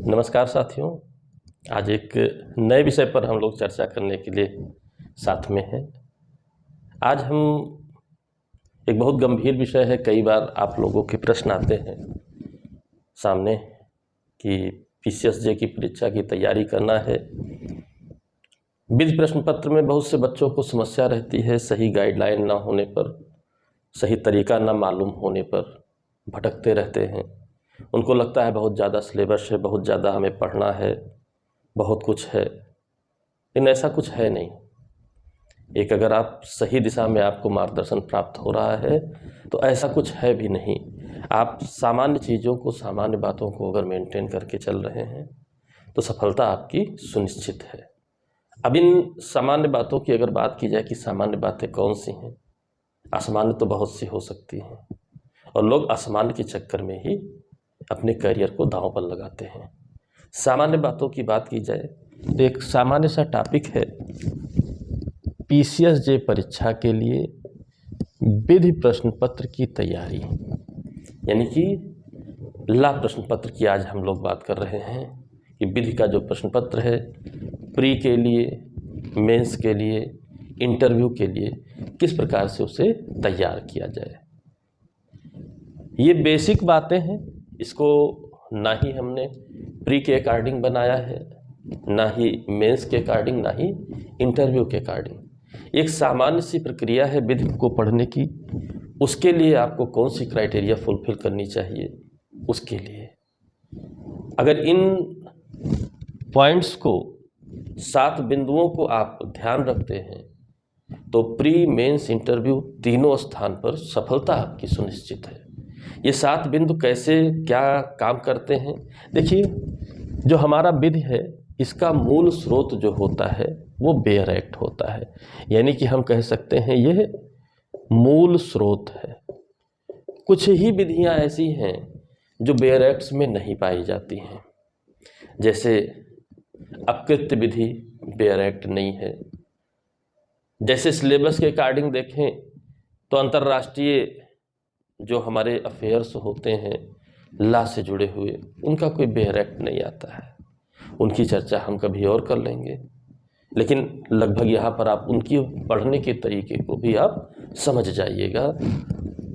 नमस्कार साथियों। आज एक नए विषय पर हम लोग चर्चा करने के लिए साथ में हैं। आज हम एक बहुत गंभीर विषय है, कई बार आप लोगों के प्रश्न आते हैं सामने कि पीसीएसजे की परीक्षा की तैयारी करना है। विधि प्रश्न पत्र में बहुत से बच्चों को समस्या रहती है, सही गाइडलाइन ना होने पर, सही तरीका ना मालूम होने पर भटकते रहते हैं। उनको लगता है बहुत ज़्यादा सिलेबस है, बहुत ज़्यादा हमें पढ़ना है, बहुत कुछ है, लेकिन ऐसा कुछ है नहीं। एक अगर आप सही दिशा में आपको मार्गदर्शन प्राप्त हो रहा है तो ऐसा कुछ है भी नहीं। आप सामान्य चीज़ों को, सामान्य बातों को अगर मेंटेन करके चल रहे हैं तो सफलता आपकी सुनिश्चित है। अब इन सामान्य बातों की अगर बात की जाए कि सामान्य बातें कौन सी हैं, असामान्य तो बहुत सी हो सकती हैं और लोग असामान्य के चक्कर में ही अपने करियर को दांव पर लगाते हैं। सामान्य बातों की बात की जाए तो एक सामान्य सा टॉपिक है पीसीएसजे परीक्षा के लिए विधि प्रश्न पत्र की तैयारी, यानी कि ला प्रश्न पत्र की आज हम लोग बात कर रहे हैं कि विधि का जो प्रश्न पत्र है, प्री के लिए, मेंस के लिए, इंटरव्यू के लिए किस प्रकार से उसे तैयार किया जाए। ये बेसिक बातें हैं, इसको ना ही हमने प्री के अकॉर्डिंग बनाया है, ना ही मेंस के अकॉर्डिंग, ना ही इंटरव्यू के अकॉर्डिंग। एक सामान्य सी प्रक्रिया है विधि को पढ़ने की, उसके लिए आपको कौन सी क्राइटेरिया फुलफिल करनी चाहिए, उसके लिए अगर इन पॉइंट्स को, 7 बिंदुओं को आप ध्यान रखते हैं तो प्री, मेंस, इंटरव्यू तीनों स्थान पर सफलता आपकी सुनिश्चित है। ये 7 बिंदु कैसे क्या काम करते हैं, देखिए जो हमारा विधि है इसका मूल स्रोत जो होता है वो बेयर एक्ट होता है, यानी कि हम कह सकते हैं यह मूल स्रोत है। कुछ ही विधियां ऐसी हैं जो बेयर एक्ट्स में नहीं पाई जाती हैं, जैसे अपकृत्य विधि बेयर एक्ट नहीं है। जैसे सिलेबस के अकॉर्डिंग देखें तो अंतर्राष्ट्रीय जो हमारे अफेयर्स होते हैं लॉ से जुड़े हुए, उनका कोई बेयर एक्ट नहीं आता है। उनकी चर्चा हम कभी और कर लेंगे, लेकिन लगभग यहाँ पर आप उनकी पढ़ने के तरीके को भी आप समझ जाइएगा।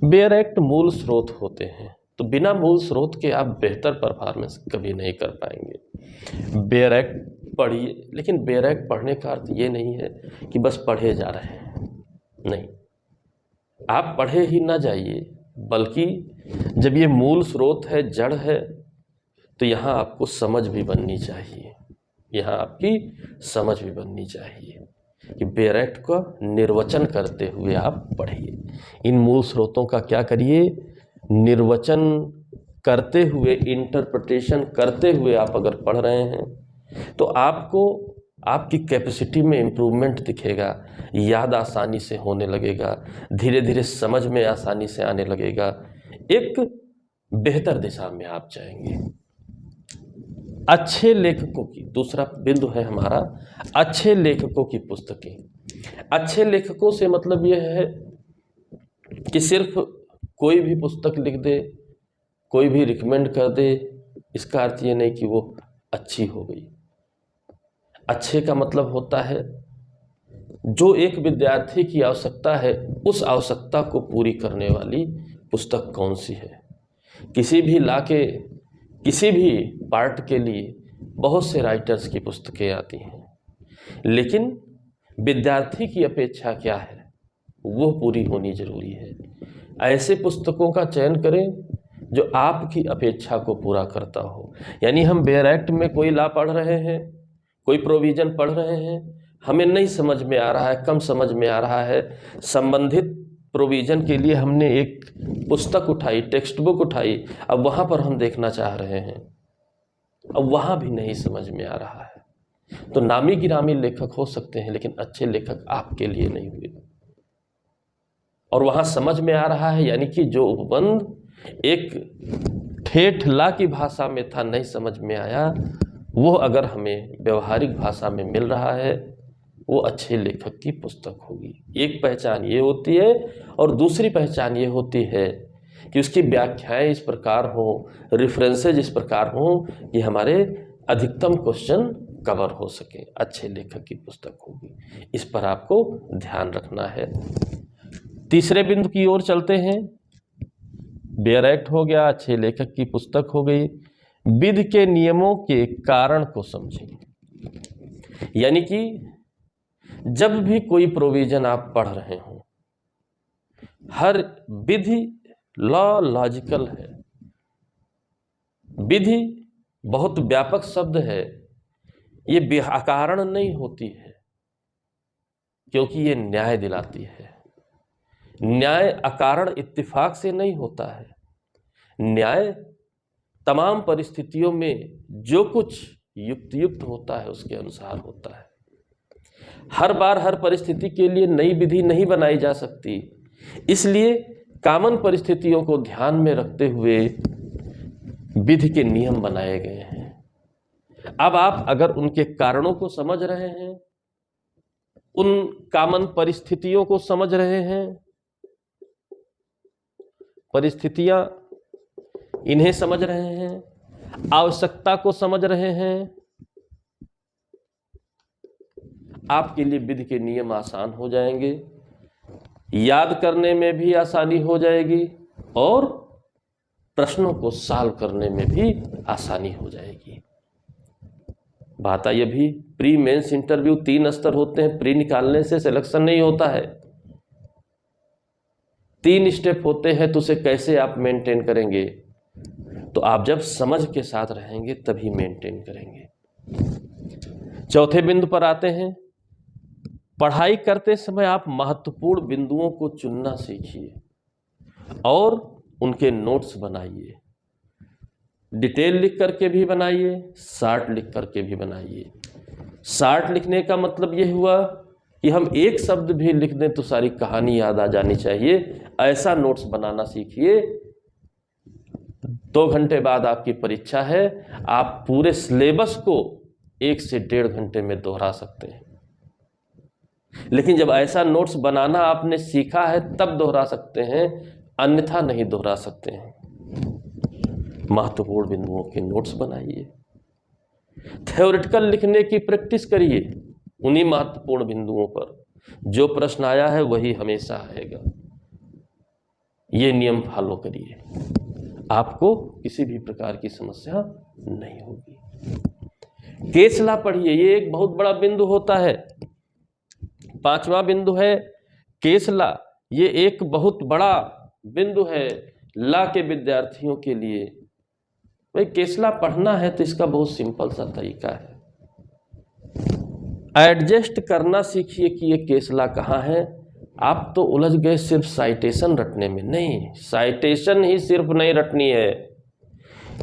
बेयर एक्ट मूल स्रोत होते हैं, तो बिना मूल स्रोत के आप बेहतर परफॉर्मेंस कभी नहीं कर पाएंगे। बेयर एक्ट पढ़िए, लेकिन बेयर एक्ट पढ़ने का अर्थ ये नहीं है कि बस पढ़े जा रहे हैं, नहीं, आप पढ़े ही ना जाइए, बल्कि जब ये मूल स्रोत है, जड़ है, तो यहाँ आपको समझ भी बननी चाहिए, यहाँ आपकी समझ भी बननी चाहिए कि बेयर एक्ट का निर्वचन करते हुए आप पढ़िए। इन मूल स्रोतों का क्या करिए, निर्वचन करते हुए, इंटरप्रिटेशन करते हुए आप अगर पढ़ रहे हैं तो आपको आपकी कैपेसिटी में इम्प्रूवमेंट दिखेगा, याद आसानी से होने लगेगा, धीरे धीरे समझ में आसानी से आने लगेगा, एक बेहतर दिशा में आप जाएंगे। अच्छे लेखकों की, दूसरा बिंदु है हमारा अच्छे लेखकों की पुस्तकें। अच्छे लेखकों से मतलब यह है कि सिर्फ कोई भी पुस्तक लिख दे, कोई भी रिकमेंड कर दे, इसका अर्थ ये नहीं कि वो अच्छी हो गई। अच्छे का मतलब होता है जो एक विद्यार्थी की आवश्यकता है, उस आवश्यकता को पूरी करने वाली पुस्तक कौन सी है। किसी भी लॉ के किसी भी पार्ट के लिए बहुत से राइटर्स की पुस्तकें आती हैं, लेकिन विद्यार्थी की अपेक्षा क्या है वो पूरी होनी जरूरी है। ऐसे पुस्तकों का चयन करें जो आपकी अपेक्षा को पूरा करता हो। यानी हम बेयर एक्ट में कोई लॉ पढ़ रहे हैं, कोई प्रोविज़न पढ़ रहे हैं, हमें नहीं समझ में आ रहा है, कम समझ में आ रहा है, संबंधित प्रोविज़न के लिए हमने एक पुस्तक उठाई, टेक्स्ट बुक उठाई, अब वहाँ पर हम देखना चाह रहे हैं, अब वहाँ भी नहीं समझ में आ रहा है। तो नामी गिरामी लेखक हो सकते हैं, लेकिन अच्छे लेखक आपके लिए नहीं हुए। और वहाँ समझ में आ रहा है, यानी कि जो उपबंध एक ठेठ लॉ की भाषा में था, नहीं समझ में आया, वो अगर हमें व्यवहारिक भाषा में मिल रहा है, वो अच्छे लेखक की पुस्तक होगी। एक पहचान ये होती है, और दूसरी पहचान ये होती है कि उसकी व्याख्याएं इस प्रकार हो, रेफरेंसेज इस प्रकार हो कि हमारे अधिकतम क्वेश्चन कवर हो सके। अच्छे लेखक की पुस्तक होगी, इस पर आपको ध्यान रखना है। तीसरे बिंदु की ओर चलते हैं। बेयर एक्ट हो गया, अच्छे लेखक की पुस्तक हो गई। विधि के नियमों के कारण को समझें, यानी कि जब भी कोई प्रोविजन आप पढ़ रहे हो, हर विधि लॉजिकल है। विधि बहुत व्यापक शब्द है, ये अकारण नहीं होती है, क्योंकि ये न्याय दिलाती है। न्याय अकारण इत्तेफाक से नहीं होता है। न्याय तमाम परिस्थितियों में जो कुछ युक्त होता है उसके अनुसार होता है। हर बार हर परिस्थिति के लिए नई विधि नहीं बनाई जा सकती, इसलिए कॉमन परिस्थितियों को ध्यान में रखते हुए विधि के नियम बनाए गए हैं। अब आप अगर उनके कारणों को समझ रहे हैं, उन कॉमन परिस्थितियों को समझ रहे हैं, परिस्थितियां इन्हें समझ रहे हैं, आवश्यकता को समझ रहे हैं, आपके लिए विधि के नियम आसान हो जाएंगे, याद करने में भी आसानी हो जाएगी और प्रश्नों को सॉल्व करने में भी आसानी हो जाएगी। बात आई अभी प्री मेंस इंटरव्यू 3 स्तर होते हैं। प्री निकालने से सिलेक्शन नहीं होता है, 3 स्टेप होते हैं, तो उसे कैसे आप मेंटेन करेंगे? तो आप जब समझ के साथ रहेंगे तभी मेंटेन करेंगे। चौथे बिंदु पर आते हैं। पढ़ाई करते समय आप महत्वपूर्ण बिंदुओं को चुनना सीखिए और उनके नोट्स बनाइए। डिटेल लिख करके भी बनाइए, शार्ट लिख करके भी बनाइए। शार्ट लिखने का मतलब यह हुआ कि हम एक शब्द भी लिख दें तो सारी कहानी याद आ जानी चाहिए। ऐसा नोट्स बनाना सीखिए। 2 घंटे बाद आपकी परीक्षा है, आप पूरे सिलेबस को 1 से 1.5 घंटे में दोहरा सकते हैं। लेकिन जब ऐसा नोट्स बनाना आपने सीखा है तब दोहरा सकते हैं, अन्यथा नहीं दोहरा सकते हैं। महत्वपूर्ण बिंदुओं के नोट्स बनाइए। थ्योरेटिकल लिखने की प्रैक्टिस करिए उन्हीं महत्वपूर्ण बिंदुओं पर। जो प्रश्न आया है वही हमेशा आएगा। ये नियम फॉलो करिए, आपको किसी भी प्रकार की समस्या नहीं होगी। केस लॉ पढ़िए, ये एक बहुत बड़ा बिंदु होता है। 5वां बिंदु है केस लॉ। ये एक बहुत बड़ा बिंदु है लॉ के विद्यार्थियों के लिए। भाई केस लॉ पढ़ना है तो इसका बहुत सिंपल सा तरीका है। एडजस्ट करना सीखिए कि ये केस लॉ कहाँ है। आप तो उलझ गए सिर्फ साइटेशन रटने में। नहीं, साइटेशन ही सिर्फ नहीं रटनी है।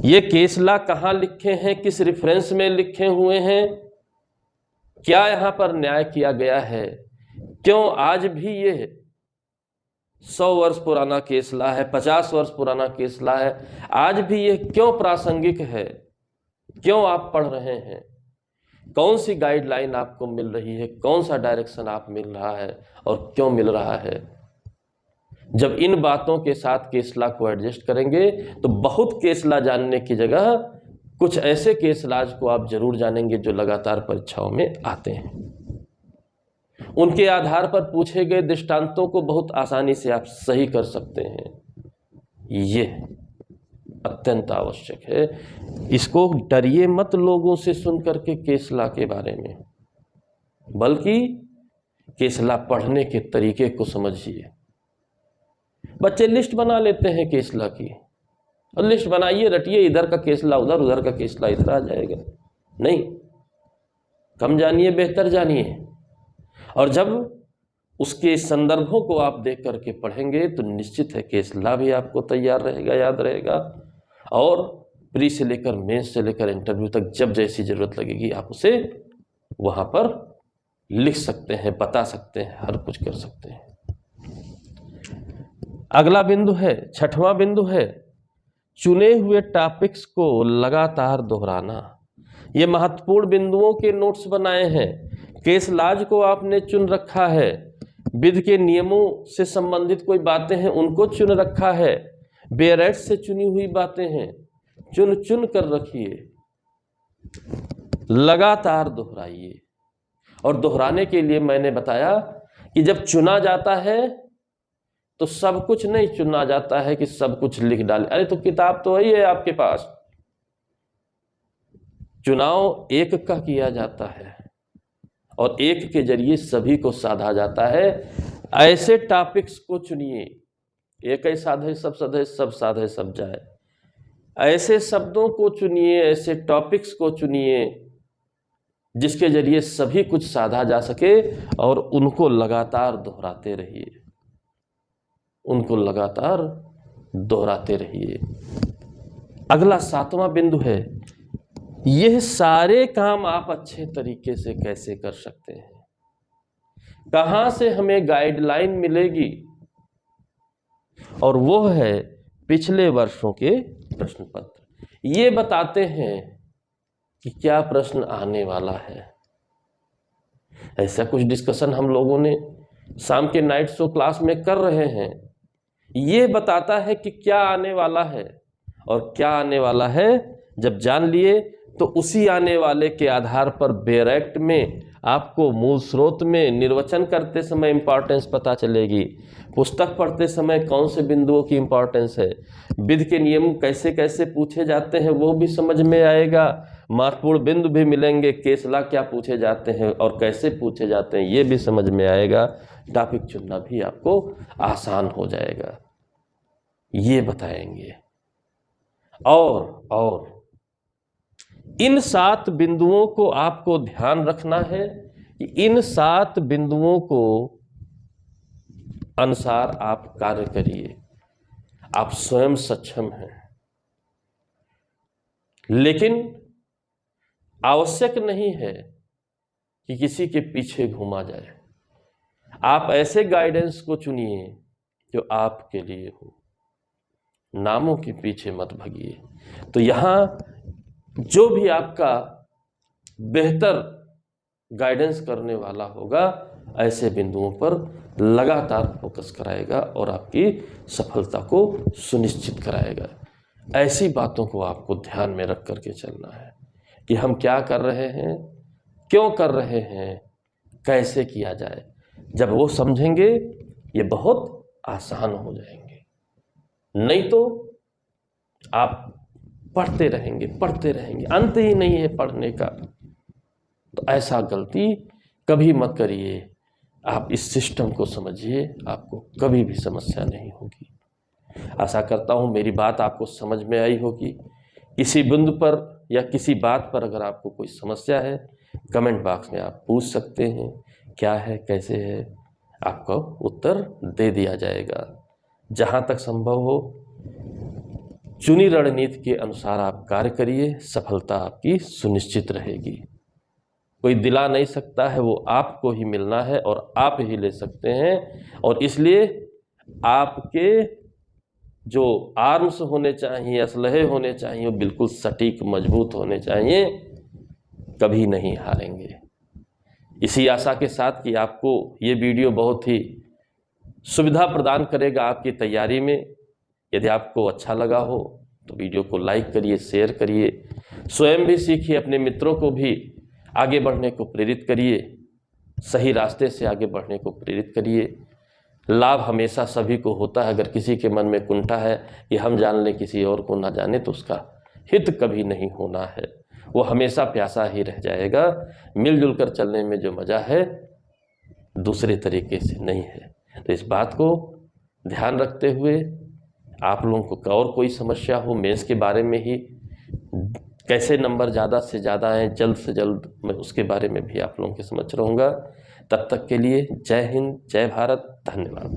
ये केस लॉ कहाँ लिखे हैं, किस रेफरेंस में लिखे हुए हैं, क्या यहाँ पर न्याय किया गया है, क्यों आज भी ये 100 वर्ष पुराना केस लॉ है, 50 वर्ष पुराना केस लॉ है, आज भी ये क्यों प्रासंगिक है, क्यों आप पढ़ रहे हैं, कौन सी गाइडलाइन आपको मिल रही है, कौन सा डायरेक्शन आप मिल रहा है और क्यों मिल रहा है। जब इन बातों के साथ केस लॉ को एडजस्ट करेंगे तो बहुत केस लॉ जानने की जगह कुछ ऐसे केस लॉज को आप जरूर जानेंगे जो लगातार परीक्षाओं में आते हैं। उनके आधार पर पूछे गए दृष्टांतों को बहुत आसानी से आप सही कर सकते हैं। ये अत्यंत आवश्यक है। इसको डरिए मत लोगों से सुन करके केस लॉ के बारे में, बल्कि केस लॉ पढ़ने के तरीके को समझिए। बच्चे लिस्ट बना लेते हैं केस लॉ की, और लिस्ट बनाइए, रटिए, इधर का केस लॉ उधर, उधर का केस लॉ इधर आ जाएगा। नहीं, कम जानिए बेहतर जानिए। और जब उसके संदर्भों को आप देख करके पढ़ेंगे तो निश्चित है केस लॉ भी आपको तैयार रहेगा, याद रहेगा। और प्री से लेकर मेंस से लेकर इंटरव्यू तक जब जैसी जरूरत लगेगी आप उसे वहां पर लिख सकते हैं, बता सकते हैं, हर कुछ कर सकते हैं। अगला बिंदु है, 6वां बिंदु है, चुने हुए टॉपिक्स को लगातार दोहराना। ये महत्वपूर्ण बिंदुओं के नोट्स बनाए हैं। केस लॉज को आपने चुन रखा है, विधि के नियमों से संबंधित कोई बातें हैं उनको चुन रखा है, बेरैट से चुनी हुई बातें हैं, चुन चुन कर रखिए, लगातार दोहराइए। और दोहराने के लिए मैंने बताया कि जब चुना जाता है तो सब कुछ नहीं चुना जाता है कि सब कुछ लिख डाले। अरे तो किताब तो वही है आपके पास, चुनाव एक का किया जाता है और एक के जरिए सभी को साधा जाता है। ऐसे टॉपिक्स को चुनिए, एक ही साधे सब सधे, सब साधे सब जाए। ऐसे शब्दों को चुनिए, ऐसे टॉपिक्स को चुनिए जिसके जरिए सभी कुछ साधा जा सके, और उनको लगातार दोहराते रहिए, उनको लगातार दोहराते रहिए। अगला 7वां बिंदु है, यह सारे काम आप अच्छे तरीके से कैसे कर सकते हैं, कहां से हमें गाइडलाइन मिलेगी, और वो है पिछले वर्षों के प्रश्न पत्र। ये बताते हैं कि क्या प्रश्न आने वाला है। ऐसा कुछ डिस्कशन हम लोगों ने शाम के नाइट शो क्लास में कर रहे हैं। ये बताता है कि क्या आने वाला है, और क्या आने वाला है जब जान लिए तो उसी आने वाले के आधार पर बेरैक्ट में आपको मूल स्रोत में निर्वचन करते समय इंपॉर्टेंस पता चलेगी, पुस्तक पढ़ते समय कौन से बिंदुओं की इंपॉर्टेंस है, विधि के नियम कैसे कैसे पूछे जाते हैं वो भी समझ में आएगा, महत्वपूर्ण बिंदु भी मिलेंगे, केसला क्या पूछे जाते हैं और कैसे पूछे जाते हैं ये भी समझ में आएगा। टॉपिक चुनना भी आपको आसान हो जाएगा, ये बताएंगे। और इन 7 बिंदुओं को आपको ध्यान रखना है कि इन 7 बिंदुओं को अनुसार आप कार्य करिए। आप स्वयं सक्षम हैं, लेकिन आवश्यक नहीं है कि किसी के पीछे घूमा जाए। आप ऐसे गाइडेंस को चुनिए जो आपके लिए हो, नामों के पीछे मत भागिए। तो यहां जो भी आपका बेहतर गाइडेंस करने वाला होगा ऐसे बिंदुओं पर लगातार फोकस कराएगा और आपकी सफलता को सुनिश्चित कराएगा। ऐसी बातों को आपको ध्यान में रख करके चलना है कि हम क्या कर रहे हैं, क्यों कर रहे हैं, कैसे किया जाए। जब वो समझेंगे ये बहुत आसान हो जाएंगे। नहीं तो आप पढ़ते रहेंगे, अंत ही नहीं है पढ़ने का। तो ऐसा गलती कभी मत करिए। आप इस सिस्टम को समझिए, आपको कभी भी समस्या नहीं होगी। आशा करता हूँ मेरी बात आपको समझ में आई होगी। किसी बिंदु पर या किसी बात पर अगर आपको कोई समस्या है, कमेंट बॉक्स में आप पूछ सकते हैं, क्या है, कैसे है, आपको उत्तर दे दिया जाएगा। जहाँ तक संभव हो चुनी रणनीति के अनुसार आप कार्य करिए, सफलता आपकी सुनिश्चित रहेगी। कोई दिला नहीं सकता है, वो आपको ही मिलना है और आप ही ले सकते हैं। और इसलिए आपके जो आर्म्स होने चाहिए, असलहे होने चाहिए, वो बिल्कुल सटीक मजबूत होने चाहिए, कभी नहीं हारेंगे। इसी आशा के साथ कि आपको ये वीडियो बहुत ही सुविधा प्रदान करेगा आपकी तैयारी में। यदि आपको अच्छा लगा हो तो वीडियो को लाइक करिए, शेयर करिए, स्वयं भी सीखिए, अपने मित्रों को भी आगे बढ़ने को प्रेरित करिए, सही रास्ते से आगे बढ़ने को प्रेरित करिए। लाभ हमेशा सभी को होता है। अगर किसी के मन में कुंठा है कि हम जान लें किसी और को ना जाने, तो उसका हित कभी नहीं होना है, वो हमेशा प्यासा ही रह जाएगा। मिलजुल कर चलने में जो मज़ा है दूसरे तरीके से नहीं है। तो इस बात को ध्यान रखते हुए आप लोगों को और कोई समस्या हो मेंस के बारे में ही, कैसे नंबर ज़्यादा से ज़्यादा आएँ जल्द से जल्द, मैं उसके बारे में भी आप लोगों के समक्ष रहूँगा। तब तक के लिए जय हिंद, जय भारत, धन्यवाद।